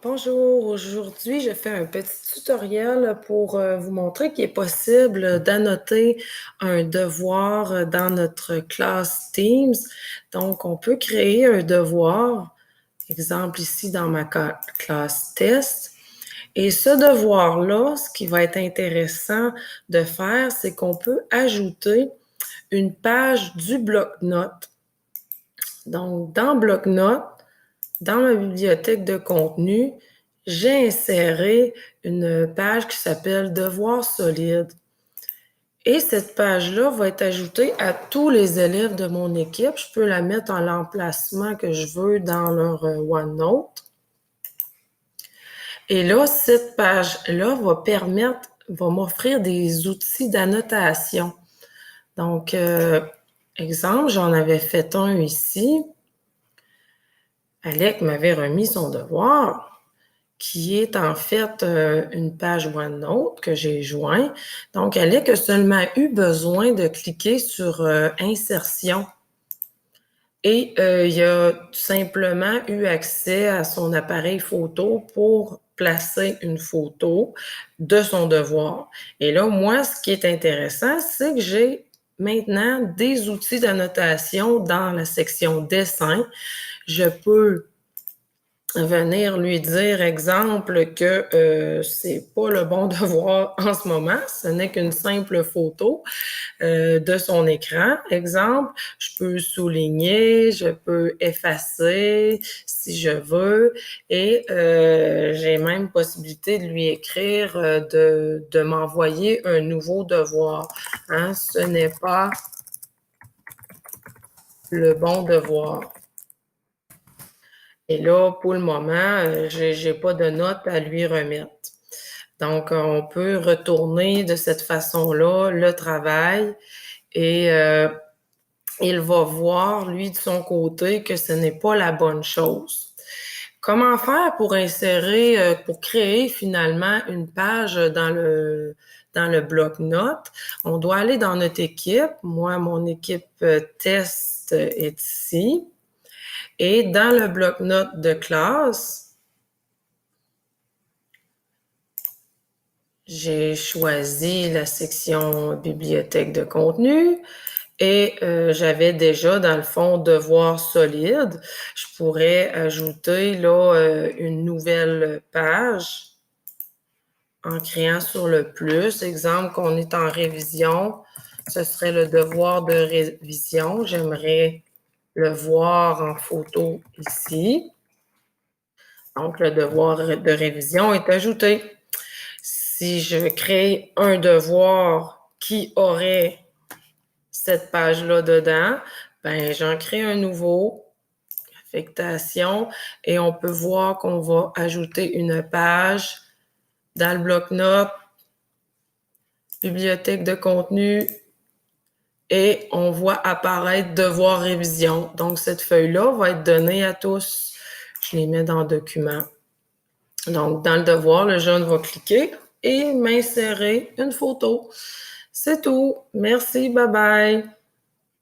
Bonjour, aujourd'hui je fais un petit tutoriel pour vous montrer qu'il est possible d'annoter un devoir dans notre classe Teams. Donc, on peut créer un devoir, exemple ici dans ma classe test. Et ce devoir-là, ce qui va être intéressant de faire, c'est qu'on peut ajouter une page du bloc-notes. Donc, dans bloc-notes, dans ma bibliothèque de contenu, j'ai inséré une page qui s'appelle Devoirs solides. Et cette page-là va être ajoutée à tous les élèves de mon équipe. Je peux la mettre en l'emplacement que je veux dans leur OneNote. Et là, cette page-là va m'offrir des outils d'annotation. Donc, exemple, j'en avais fait un ici. Alec m'avait remis son devoir, qui est en fait une page OneNote que j'ai joint. Donc, Alec a seulement eu besoin de cliquer sur Insertion. Et il a tout simplement eu accès à son appareil photo pour placer une photo de son devoir. Et là, moi, ce qui est intéressant, c'est que j'ai maintenant des outils d'annotation dans la section dessin. Je peux venir lui dire, exemple, que c'est pas le bon devoir en ce moment, ce n'est qu'une simple photo de son écran. Exemple, je peux souligner, je peux effacer si je veux, et j'ai même possibilité de lui écrire, de m'envoyer un nouveau devoir. Hein? Ce n'est pas le bon devoir. Et là, pour le moment, j'ai pas de note à lui remettre. Donc, on peut retourner de cette façon-là le travail et il va voir, lui, de son côté, que ce n'est pas la bonne chose. Comment faire pour insérer, pour créer finalement une page dans le bloc-notes? On doit aller dans notre équipe. Moi, mon équipe test est ici. Et dans le bloc-notes de classe, j'ai choisi la section bibliothèque de contenu et j'avais déjà, dans le fond, devoir solide. Je pourrais ajouter là une nouvelle page en créant sur le plus. Exemple, qu'on est en révision, ce serait le devoir de révision. J'aimerais le voir en photo ici. Donc, le devoir de révision est ajouté. Si je crée un devoir qui aurait cette page-là dedans, ben j'en crée un nouveau, affectation, et on peut voir qu'on va ajouter une page dans le bloc-notes, bibliothèque de contenu, et on voit apparaître devoir révision. Donc, cette feuille-là va être donnée à tous. Je les mets dans document. Donc, dans le devoir, le jeune va cliquer et m'insérer une photo. C'est tout. Merci. Bye bye.